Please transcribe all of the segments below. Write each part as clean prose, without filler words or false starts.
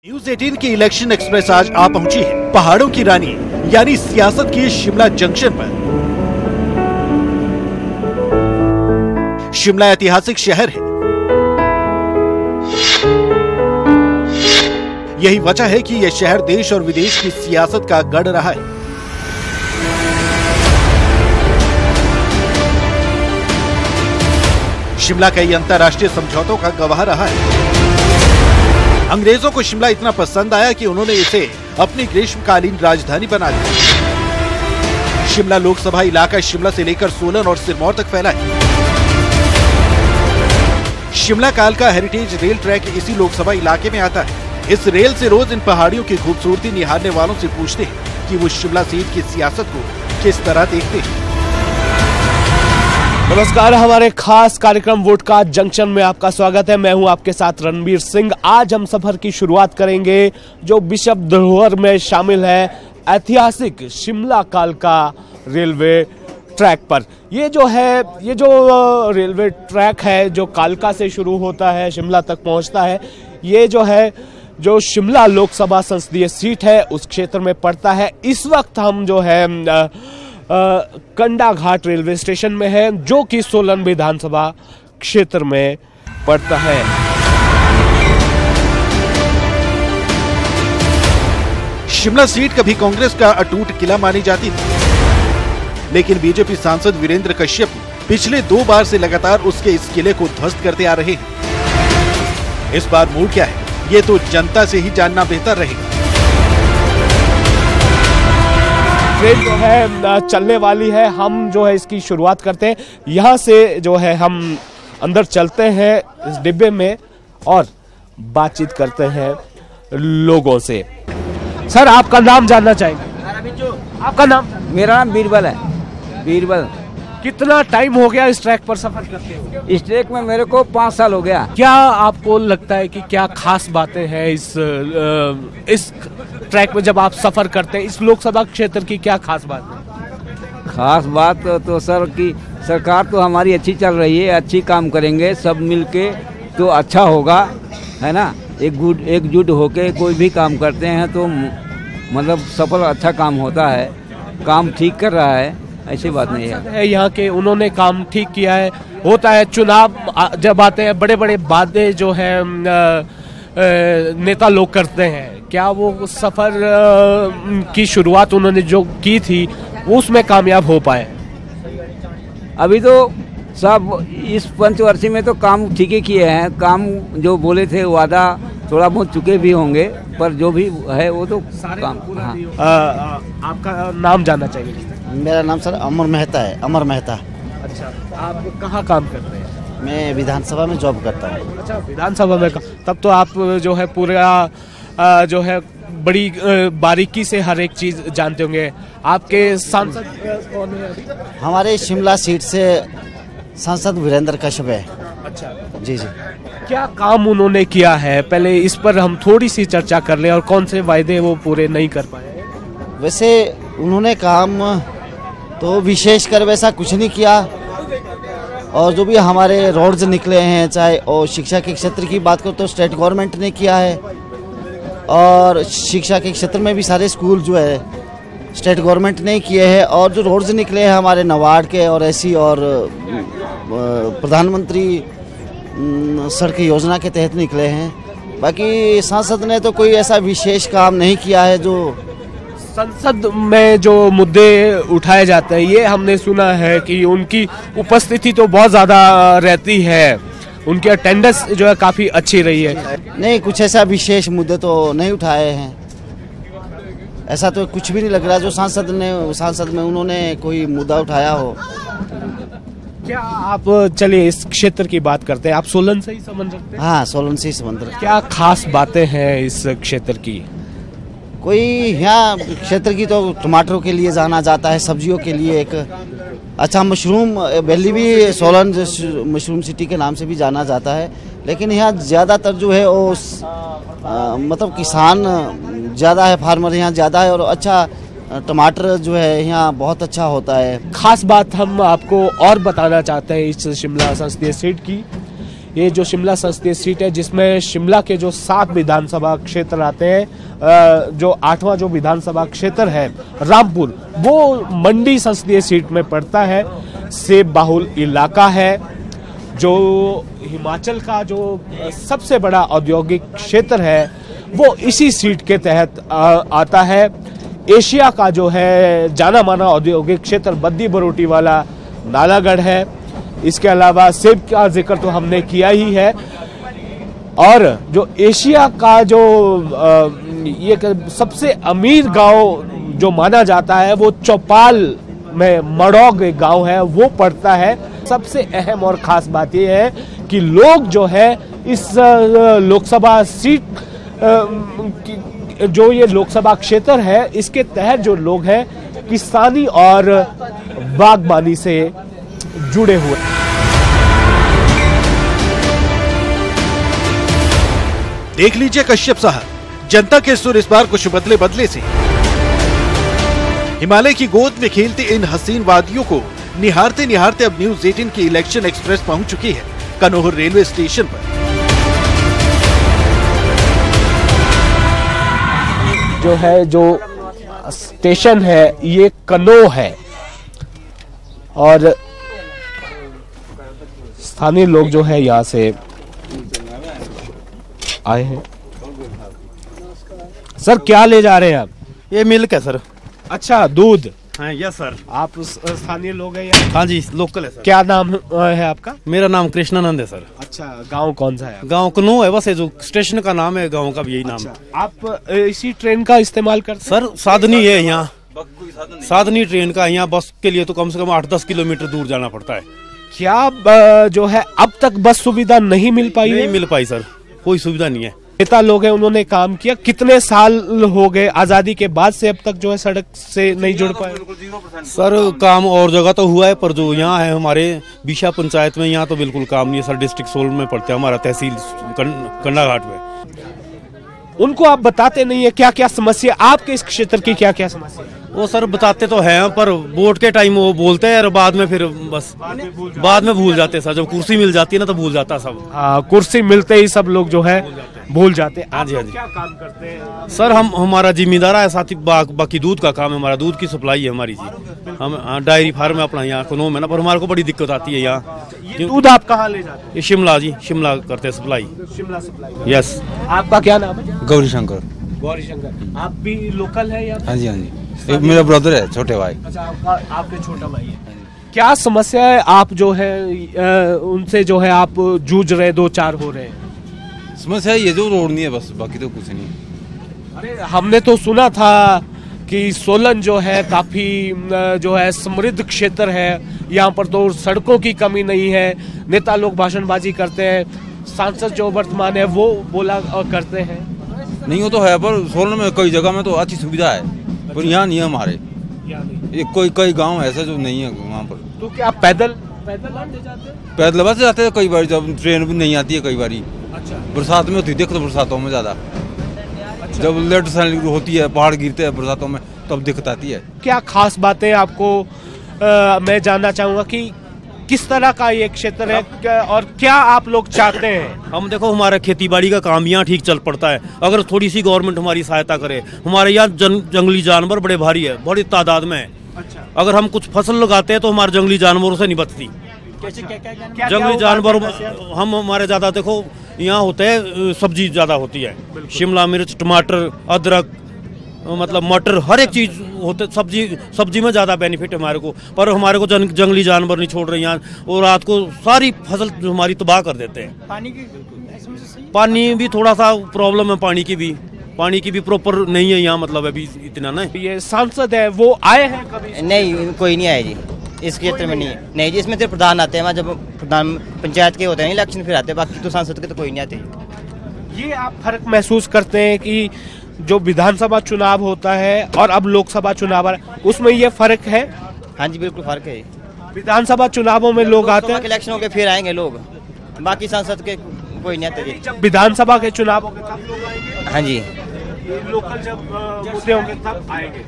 News 18 की election express आज आ पहुंची है पहाड़ों की रानी यानी सियासत के शिमला जंक्शन पर। शिमला ऐतिहासिक शहर है। यही वजह है कि यह शहर देश और विदेश की सियासत का गढ़ रहा है। शिमला कई अंतर्राष्ट्रीय समझौतों का गवाह रहा है। अंग्रेजों को शिमला इतना पसंद आया कि उन्होंने इसे अपनी ग्रीष्मकालीन राजधानी बना लिया। शिमला लोकसभा इलाका शिमला से लेकर सोलन और सिरमौर तक फैला है। शिमला काल का हेरिटेज रेल ट्रैक इसी लोकसभा इलाके में आता है। इस रेल से रोज इन पहाड़ियों की खूबसूरती निहारने वालों से पूछते हैं कि वो शिमला सीट की सियासत को किस तरह देखते हैं। नमस्कार, हमारे खास कार्यक्रम वोट का जंक्शन में आपका स्वागत है। मैं हूं आपके साथ रणबीर सिंह। आज हम सफर की शुरुआत करेंगे जो विश्व धरोहर में शामिल है ऐतिहासिक शिमला काल का रेलवे ट्रैक पर। ये जो रेलवे ट्रैक है जो कालका से शुरू होता है शिमला तक पहुंचता है, ये जो शिमला लोकसभा संसदीय सीट है उस क्षेत्र में पड़ता है। इस वक्त हम कंडा घाट रेलवे स्टेशन में है जो कि सोलन विधानसभा क्षेत्र में पड़ता है। शिमला सीट कभी कांग्रेस का अटूट किला मानी जाती थी, लेकिन बीजेपी सांसद वीरेंद्र कश्यप पिछले 2 बार से लगातार उसके इस किले को ध्वस्त करते आ रहे हैं। इस बार मूड क्या है ये तो जनता से ही जानना बेहतर रहेगा। ट्रेन चलने वाली है। हम इसकी शुरुआत करते हैं। यहाँ से हम अंदर चलते हैं इस डिब्बे में और बातचीत करते हैं लोगों से। सर, आपका नाम जानना चाहेंगे? आपका नाम? मेरा नाम बीरबल है। बीरबल। कितना टाइम हो गया इस ट्रैक पर सफर करते हुए? इस ट्रैक में मेरे को 5 साल हो गया। क्या आपको लगता है कि क्या खास बातें हैं इस ट्रैक में जब आप सफर करते हैं? इस लोकसभा क्षेत्र की क्या खास बात है? खास बात तो सर कि सरकार तो हमारी अच्छी चल रही है, अच्छी काम करेंगे सब मिलके तो अच्छा होगा, है ना। एकजुट होके कोई भी काम करते हैं तो मतलब सफल अच्छा काम होता है। काम ठीक कर रहा है, ऐसी बात नहीं है। यहाँ के उन्होंने काम ठीक किया है। होता है चुनाव जब आते हैं बड़े बड़े वादे नेता लोग करते हैं, क्या वो सफर की शुरुआत उन्होंने जो की थी उसमें कामयाब हो पाए? अभी तो सब इस पंचवर्षीय में तो काम ठीक ही किए हैं। काम जो बोले थे वादा थोड़ा बहुत चुके भी होंगे, पर जो भी है वो तो काम। हाँ। आपका नाम जानना चाहिए? मेरा नाम सर अमर मेहता है। अमर मेहता। अच्छा, आप कहाँ काम करते हैं? मैं विधानसभा में जॉब करता हूँ। अच्छा, विधानसभा में। तब तो आप पूरा बड़ी बारीकी से हर एक चीज जानते होंगे। आपके सांसद कौन है? हमारे शिमला सीट से सांसद वीरेंद्र कश्यप है। अच्छा जी। क्या काम उन्होंने किया है, पहले इस पर हम थोड़ी सी चर्चा कर लें, और कौन से वायदे वो पूरे नहीं कर पाए? वैसे उन्होंने काम तो विशेष कर वैसा कुछ नहीं किया, और जो भी हमारे रोड्स निकले हैं, चाहे और शिक्षा के क्षेत्र की बात करो तो स्टेट गवर्नमेंट ने किया है, और शिक्षा के क्षेत्र में भी सारे स्कूल जो है स्टेट गवर्नमेंट ने किए हैं। और जो रोड्स निकले हैं हमारे नवाड़ के और ऐसी और प्रधानमंत्री सड़क योजना के तहत निकले हैं। बाकी सांसद ने तो कोई ऐसा विशेष काम नहीं किया है। जो संसद में जो मुद्दे उठाए जाते हैं, ये हमने सुना है कि उनकी उपस्थिति तो बहुत ज़्यादा रहती है, उनकी अटेंडेंस काफ़ी अच्छी रही है। नहीं, कुछ ऐसा विशेष मुद्दे तो नहीं उठाए हैं। ऐसा तो कुछ भी नहीं लग रहा जो सांसद में उन्होंने कोई मुद्दा उठाया हो। क्या आप चलिए इस क्षेत्र की बात करते हैं। आप सोलन से ही संबंध रखते हैं? हाँ, सोलन से ही संबंध रखते हैं। क्या खास बातें हैं इस क्षेत्र की? कोई यहाँ क्षेत्र की तो टमाटरों के लिए जाना जाता है, सब्जियों के लिए एक अच्छा मशरूम वैली भी सोलन मशरूम सिटी के नाम से भी जाना जाता है। लेकिन यहाँ ज़्यादातर जो है वो मतलब किसान ज़्यादा है, फार्मर यहाँ ज़्यादा है, और अच्छा टमाटर जो है यहाँ बहुत अच्छा होता है। खास बात हम आपको और बताना चाहते हैं इस शिमला संसदीय सीट की, ये जो शिमला संसदीय सीट है, जिसमें शिमला के जो 7 विधानसभा क्षेत्र आते हैं, जो 8वां जो विधानसभा क्षेत्र है रामपुर, वो मंडी संसदीय सीट में पड़ता है। सेब बहुल इलाका है, जो हिमाचल का जो सबसे बड़ा औद्योगिक क्षेत्र है वो इसी सीट के तहत आता है। एशिया का जो है जाना माना औद्योगिक क्षेत्र बद्दी बरोटी वाला नालागढ़ है। इसके अलावा सेब का जिक्र तो हमने किया ही है, और जो एशिया का जो ये सबसे अमीर गांव जो माना जाता है वो चौपाल में मड़ौग एक गांव है, वो पड़ता है। सबसे अहम और खास बात यह है कि लोग जो है इस लोकसभा सीट जो ये लोकसभा क्षेत्र है, इसके तहत जो लोग हैं किसानी और बागबानी से जुड़े हुए। देख लीजिए कश्यप साहब, जनता के सुर इस बार कुछ बदले बदले से। हिमालय की गोद में खेलते इन हसीन वादियों को निहारते निहारते अब न्यूज़ 18 की इलेक्शन एक्सप्रेस पहुंच चुकी है कनोहर रेलवे स्टेशन पर। जो है जो स्टेशन है ये कनो है, और स्थानीय लोग जो है यहाँ से आए हैं। सर क्या ले जा रहे हैं आप? ये मिल्क है सर। अच्छा, दूध। हाँ यस सर। आप स्थानीय लोग हैं यहाँ? हाँ जी, लोकल है सर। क्या नाम है आपका? मेरा नाम कृष्णानंद है सर। अच्छा, गांव कौन सा है? गांव कनो है, बस जो स्टेशन का नाम है गांव का भी यही नाम है। आप इसी ट्रेन का इस्तेमाल करते सर? साधनी है यहाँ, साधनी ट्रेन का। यहाँ बस के लिए तो कम से कम 8-10 किलोमीटर दूर जाना पड़ता है। क्या जो है अब तक बस सुविधा नहीं मिल पाई? नहीं मिल पाई सर, कोई सुविधा नहीं है। नेता लोग हैं, उन्होंने काम किया। कितने साल हो गए आजादी के बाद से अब तक जो है सड़क से नहीं जुड़ पाए? सर काम और जगह तो हुआ है, पर जो यहाँ है हमारे बीशा पंचायत में, यहाँ तो बिल्कुल काम नहीं है सर। डिस्ट्रिक्ट सोलन में पड़ता है हमारा, तहसील कंडाघाट में। उनको आप बताते नहीं है क्या क्या समस्या आपके इस क्षेत्र की, क्या क्या समस्या? वो सर बताते तो हैं, पर वोट के टाइम वो बोलते हैं और बाद में फिर बस बाद में भूल जाते हैं सर। जब कुर्सी मिल जाती है ना तो भूल जाता सब। हाँ, कुर्सी मिलते ही सब लोग जो है भूल जाते हैं। हाँ जी, हाँ जी। क्या काम करते हैं सर? हमारा जिम्मेदार है, साथ ही बाकी दूध का काम है हमारा। दूध की सप्लाई है हमारी जी। हम डायरी फार्म है अपना यहाँ कनो में ना, पर हमारे को बड़ी दिक्कत आती है यहाँ। दूध आप कहाँ ले जाते हैं? ये शिमला जी, शिमला करते हैं सप्लाई। शिमला सप्लाई। यस। आपका क्या नाम है? गौरी शंकर। गौरी शंकर। आप भी लोकल है या? हाँ जी, हाँ जी। मेरा ब्रदर है, छोटे भाई। अच्छा, आपके छोटा भाई है। क्या समस्या है आप जो है उनसे जो है आप जूझ रहे, 2-4 हो रहे हैं? समस्या ये जो रोड नहीं है बस, बाकी तो कुछ नहीं। अरे हमने तो सुना था कि सोलन जो है काफी जो है समृद्ध क्षेत्र है, यहाँ पर तो सड़कों की कमी नहीं है। नेता लोग भाषणबाजी करते हैं, सांसद जो वर्तमान है वो बोला करते हैं। नहीं वो तो है, पर सोलन में कई जगह में तो अच्छी सुविधा है, पर यहाँ नहीं है हमारे। ये कई गांव ऐसे जो नहीं है वहाँ पर। तो क्या पैदल आते जाते हैं? पैदल बस जाते हैं कई बार, जब ट्रेन भी नहीं आती है कई बारी। अच्छा। बरसात में होती है दिक्कत, बरसातों में ज्यादा। जब लेट होती है, पहाड़ गिरते हैं बरसातों में, तब दिक्कत आती है। क्या खास बातें आपको मैं जानना चाहूंगा कि किस तरह का ये क्षेत्र है और क्या आप लोग चाहते हैं? हम देखो हमारा खेती बाड़ी का काम यहाँ ठीक चल पड़ता है, अगर थोड़ी सी गवर्नमेंट हमारी सहायता करे। हमारे यहाँ जंगली जानवर बड़े भारी है, बड़ी तादाद में है। अच्छा। अगर हम कुछ फसल लगाते हैं तो हमारे जंगली जानवरों से नहीं बचती। जंगली जानवर हम हमारे ज्यादा देखो यहाँ होते हैं, सब्जी ज्यादा होती है, शिमला मिर्च, टमाटर, अदरक, मतलब मटर, हर एक चीज होते। सब्जी में ज्यादा बेनिफिट है हमारे को, पर हमारे को जंगली जानवर नहीं छोड़ रहे यहाँ, और रात को सारी फसल हमारी तबाह कर देते हैं। पानी भी थोड़ा सा प्रॉब्लम है, पानी की भी प्रॉपर नहीं है यहाँ, मतलब अभी इतना ना। ये सांसद है वो आए हैं कभी? नहीं, कोई नहीं आया जी इस क्षेत्र में। नहीं जी, इसमें सिर्फ प्रधान आते हैं, जब प्रधान पंचायत के होते हैं इलेक्शन फिर आते हैं, बाकी तो सांसद के तो कोई नहीं आते। ये आप फर्क महसूस करते हैं कि जो विधानसभा चुनाव होता है और अब लोकसभा चुनाव उसमें ये फर्क है? हाँ जी, बिल्कुल फर्क है। विधानसभा चुनावों में लोग आते हैं, इलेक्शन हो गए फिर आएंगे लोग, बाकी सांसद के कोई नहीं आते जी। जब विधानसभा के चुनाव होंगे तब लोग आएंगे? हाँ जी। लोकल जब मुद्दे होंगे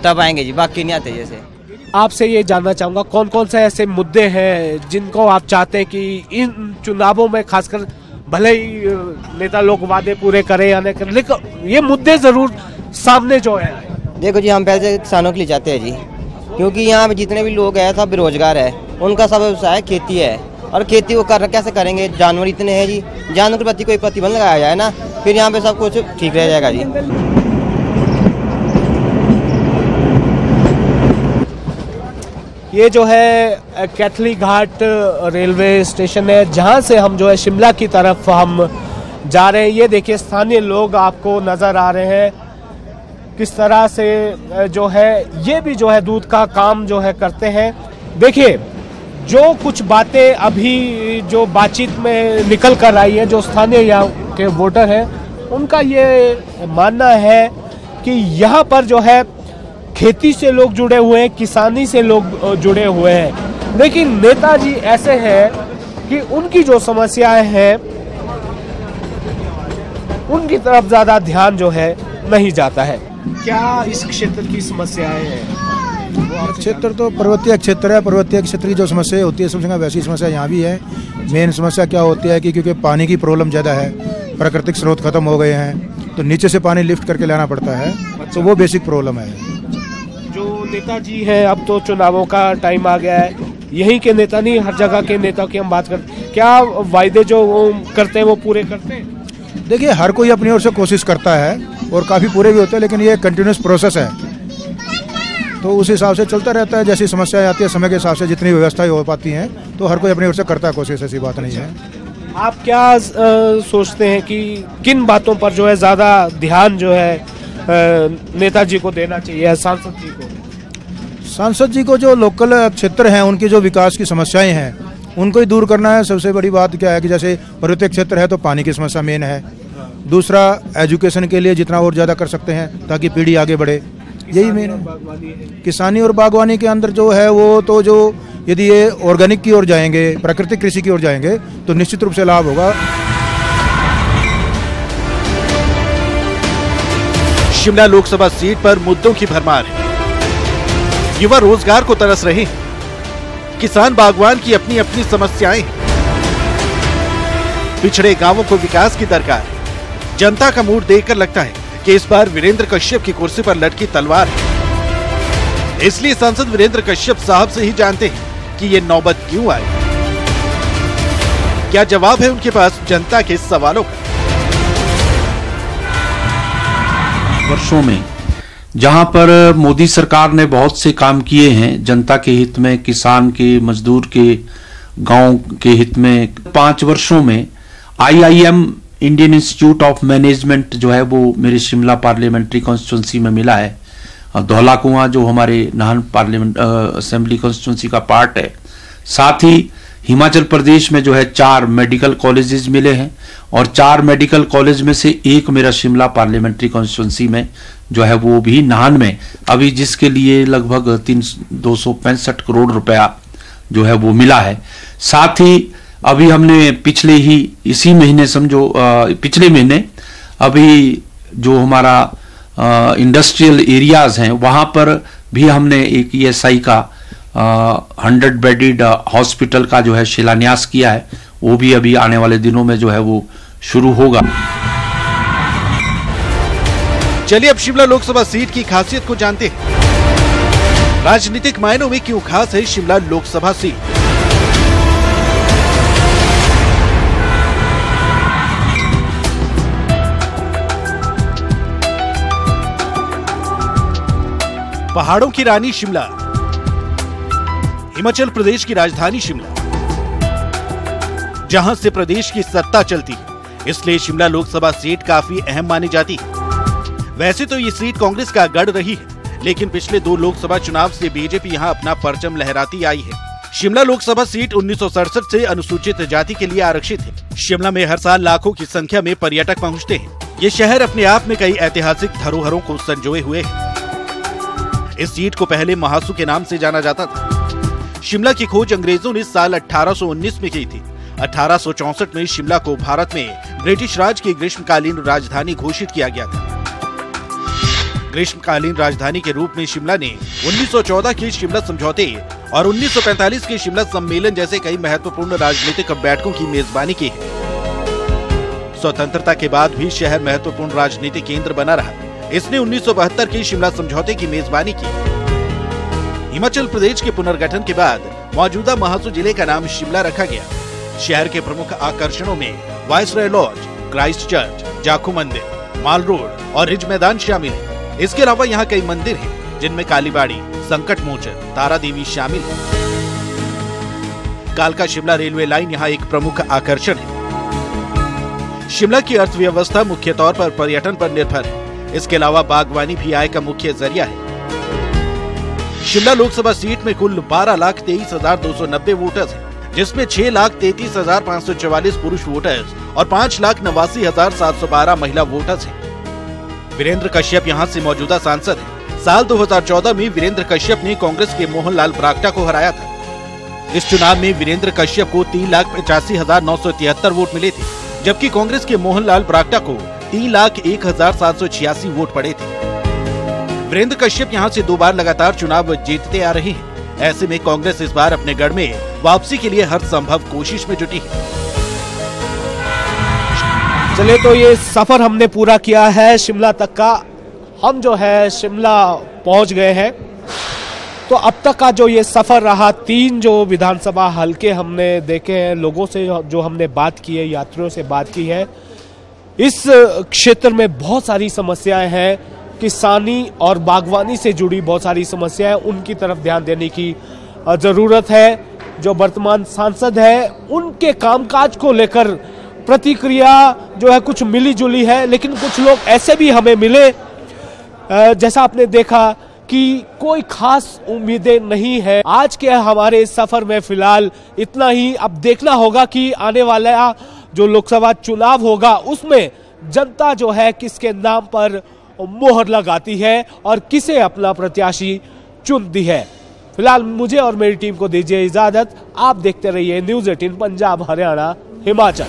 तब आएंगे जी, बाकी नहीं आते। जैसे आपसे ये जानना चाहूंगा कौन कौन से ऐसे मुद्दे हैं जिनको आप चाहते हैं कि इन चुनावों में खासकर भले ही नेता लोग वादे पूरे करें या नहीं करें, लेकिन ये मुद्दे जरूर सामने जो है। देखो जी, हम पैसे किसानों के लिए चाहते हैं जी, क्योंकि यहाँ पे जितने भी लोग हैं सब बेरोजगार है, उनका सब व्यवसाय खेती है, और खेती वो कैसे करेंगे? जानवर इतने हैं जी, जानवर के प्रति कोई प्रतिबंध लगाया जाए ना, फिर यहाँ पे सब कुछ ठीक रह जाएगा जी। ये जो है कैथली घाट रेलवे स्टेशन है, जहाँ से हम जो है शिमला की तरफ हम जा रहे हैं। ये देखिए स्थानीय लोग आपको नज़र आ रहे हैं किस तरह से जो है ये भी जो है दूध का काम जो है करते हैं। देखिए जो कुछ बातें अभी जो बातचीत में निकल कर आई है, जो स्थानीय यहाँ के वोटर हैं उनका ये मानना है कि यहाँ पर जो है खेती से लोग जुड़े हुए हैं, किसानी से लोग जुड़े हुए हैं, लेकिन नेताजी ऐसे हैं कि उनकी जो समस्याएं हैं उनकी तरफ ज्यादा ध्यान जो है नहीं जाता है। क्या इस क्षेत्र की समस्याएं हैं? क्षेत्र तो पर्वतीय क्षेत्र है, पर्वतीय क्षेत्र की जो समस्या होती है समझेंगे वैसी समस्या यहाँ भी है। मेन समस्या क्या होती है कि क्योंकि पानी की प्रॉब्लम ज़्यादा है, प्राकृतिक स्रोत खत्म हो गए हैं, तो नीचे से पानी लिफ्ट करके लाना पड़ता है। तो वो बेसिक प्रॉब्लम है। जो नेताजी है, अब तो चुनावों का टाइम आ गया है, यहीं के नेता नहीं हर जगह के नेता की हम बात करते हैं, क्या वायदे जो वो करते हैं वो पूरे करते हैं? देखिए हर कोई अपनी ओर से कोशिश करता है और काफ़ी पूरे भी होते हैं, लेकिन ये कंटिन्यूस प्रोसेस है, तो उस हिसाब से चलता रहता है। जैसी समस्याएं आती है समय के हिसाब से जितनी व्यवस्थाएं हो पाती हैं तो हर कोई अपनी ओर से करता है कोशिश, ऐसी बात नहीं है। आप क्या सोचते हैं कि किन बातों पर जो है ज़्यादा ध्यान जो है नेताजी को देना चाहिए, सांसद जी को? सांसद जी को जो लोकल क्षेत्र हैं उनकी जो विकास की समस्याएं हैं उनको ही दूर करना है। सबसे बड़ी बात क्या है कि जैसे पर्वतीय क्षेत्र है तो पानी की समस्या मेन है, दूसरा एजुकेशन के लिए जितना और ज़्यादा कर सकते हैं ताकि पीढ़ी आगे बढ़े, यही मेन है। किसानी और बागवानी के अंदर जो है वो तो जो यदि ये ऑर्गेनिक की ओर जाएंगे, प्राकृतिक कृषि की ओर जाएंगे तो निश्चित रूप से लाभ होगा। शिमला लोकसभा सीट पर मुद्दों की भरमार है। युवा रोजगार को तरस रहे हैं, किसान बागवान की अपनी अपनी समस्याएं हैं, पिछड़े गांवों को विकास की दरकार है। जनता का मूड देखकर लगता है कि इस बार वीरेंद्र कश्यप की कुर्सी पर लटकी तलवार है। इसलिए सांसद वीरेंद्र कश्यप साहब से ही जानते हैं कि ये नौबत क्यों आई। क्या जवाब है उनके पास जनता के सवालों का? वर्षों में जहां पर मोदी सरकार ने बहुत से काम किए हैं जनता के हित में, किसान के, मजदूर के, गांव के हित में, 5 वर्षों में IIM Indian institute of management जो है वो मेरे शिमला पार्लियामेंट्री कॉन्स्टिट्यूंसी में मिला है। धौला कुआं जो हमारे नाहन पार्लियामेंट असेंबली कॉन्स्टिट्यूंसी का पार्ट है। साथ ही हिमाचल प्रदेश में जो है 4 मेडिकल कॉलेजेस मिले हैं और 4 मेडिकल कॉलेज में से एक मेरा शिमला पार्लियामेंट्री कॉन्स्टिट्यूंसी में जो है वो भी नाहन में, अभी जिसके लिए लगभग 265 करोड़ रुपया जो है वो मिला है। साथ ही अभी हमने पिछले ही इसी महीने समझो पिछले महीने अभी जो हमारा इंडस्ट्रियल एरियाज हैं वहां पर भी हमने एक ESI का 100 बेडेड हॉस्पिटल का जो है शिलान्यास किया है। वो भी अभी आने वाले दिनों में जो है वो शुरू होगा। चलिए अब शिमला लोकसभा सीट की खासियत को जानते हैं। राजनीतिक मायनों में क्यों खास है शिमला लोकसभा सीट? पहाड़ों की रानी शिमला, हिमाचल प्रदेश की राजधानी शिमला, जहां से प्रदेश की सत्ता चलती है, इसलिए शिमला लोकसभा सीट काफी अहम मानी जाती है। वैसे तो ये सीट कांग्रेस का गढ़ रही है, लेकिन पिछले 2 लोकसभा चुनाव से बीजेपी यहां अपना परचम लहराती आई है। शिमला लोकसभा सीट 1967 से अनुसूचित जाति के लिए आरक्षित है। शिमला में हर साल लाखों की संख्या में पर्यटक पहुंचते हैं। ये शहर अपने आप में कई ऐतिहासिक धरोहरों को संजोए हुए है। इस सीट को पहले महासू के नाम से जाना जाता था। शिमला की खोज अंग्रेजों ने साल 1819 में की थी। 1864 में शिमला को भारत में ब्रिटिश राज की ग्रीष्मकालीन राजधानी घोषित किया गया था। ग्रीष्मकालीन राजधानी के रूप में शिमला ने 1914 के शिमला समझौते और 1945 के शिमला सम्मेलन जैसे कई महत्वपूर्ण राजनीतिक बैठकों की मेजबानी की है। स्वतंत्रता के बाद भी शहर महत्वपूर्ण राजनीतिक केंद्र बना रहा। इसने 1972 के शिमला समझौते की मेजबानी की। हिमाचल प्रदेश के पुनर्गठन के बाद मौजूदा महासू जिले का नाम शिमला रखा गया। शहर के प्रमुख आकर्षणों में Viceroy Lodge, Christ Church, Jakhu मंदिर, माल रोड और रिज मैदान शामिल है। इसके अलावा यहाँ कई मंदिर हैं, जिनमें कालीबाड़ी, संकट मोचन, तारा देवी शामिल है। कालका शिमला रेलवे लाइन यहाँ एक प्रमुख आकर्षण है। शिमला की अर्थव्यवस्था मुख्य तौर पर पर्यटन पर निर्भर है। इसके अलावा बागवानी भी आय का मुख्य जरिया है। शिमला लोकसभा सीट में कुल 12,23,290 वोटर्स हैं, जिसमें 6,33,544 पुरुष वोटर्स और 5,89,712 महिला वोटर्स हैं। वीरेंद्र कश्यप यहाँ से मौजूदा सांसद हैं। साल 2014 में वीरेंद्र कश्यप ने कांग्रेस के मोहनलाल ब्राक्टा को हराया था। इस चुनाव में वीरेंद्र कश्यप को 3,85,973 वोट मिले थे, जबकि कांग्रेस के मोहनलाल ब्राक्टा को 3,01,786 वोट पड़े थे। वीरेंद्र कश्यप यहां से 2 बार लगातार चुनाव जीतते आ रहे हैं। ऐसे में कांग्रेस इस बार अपने गढ़ में वापसी के लिए हर संभव कोशिश में जुटी है। चलिए, तो ये सफर हमने पूरा किया है शिमला तक का। हम जो है शिमला पहुंच गए हैं। तो अब तक का जो ये सफर रहा, 3 जो विधानसभा हलके हमने देखे हैं, लोगों से जो हमने बात की है, यात्रियों से बात की है, इस क्षेत्र में बहुत सारी समस्याएं हैं। किसानी और बागवानी से जुड़ी बहुत सारी समस्याएं, उनकी तरफ ध्यान देने की जरूरत है। जो वर्तमान सांसद है, उनके कामकाज को लेकर प्रतिक्रिया जो है कुछ मिली जुली है, लेकिन कुछ लोग ऐसे भी हमें मिले, जैसा आपने देखा कि कोई खास उम्मीदें नहीं है। आज के हमारे सफर में फिलहाल इतना ही। अब देखना होगा कि आने वाला जो लोकसभा चुनाव होगा, उसमें जनता जो है किसके नाम पर मोहर लगाती है और किसे अपना प्रत्याशी चुनती है। फिलहाल मुझे और मेरी टीम को दीजिए इजाजत। आप देखते रहिए न्यूज़ 18 पंजाब, हरियाणा, हिमाचल।